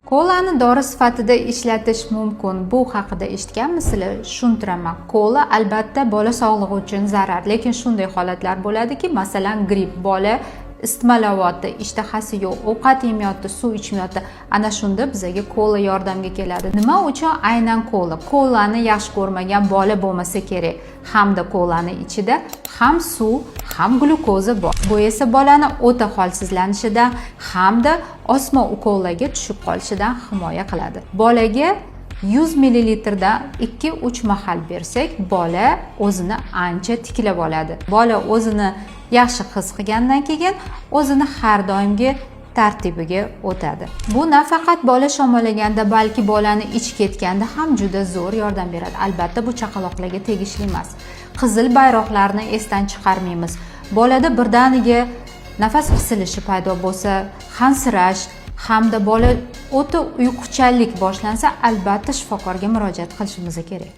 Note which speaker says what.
Speaker 1: Kolani dori sifatida ishlatish mumkin. Bu haqida eshitganmisizlar? Tushuntiraman. Kola albatta bola sog'lig'i uchun zarar, lekin shunday holatlar bo'ladiki, masalan, gripp, bola isitmalayapti, ishtahasi yo'q, ovqat yemayapti, suv ichmayapti. Ana shunda bizga kola yordamga keladi. Nima uchun aynan kola? Kolani yaxshi ko'rmagan bola bo'lmasa kerak. Hamda kolani ichida ham suv, ham glyukoza bor. Bu esa bolani o'ta holsizlanishidan hamda osma ukollarga tushib qolishidan himoya qiladi. Bolaga 100 ml dan 2-3 mahal bersak, bola o'zini ancha tiklab oladi. Bola o'zini yaxshi his qilgandan keyin o'zini har doimgi tartibiga o'tadi. Bu nafaqat bola shamollaganda, balki bolani ichi ketganda ham juda zo'r yordam beradi. Albatta bu chaqaloqlarga tegishli emas. Qizil bayroqlarni esdan chiqarmaymiz. Bolada birdaniga nafas qisilishi paydo bo'lsa, hansirash hamda bola o'ta uyquchanlik boshlansa, albatta shifokorga murojaat qilishimiz kerak.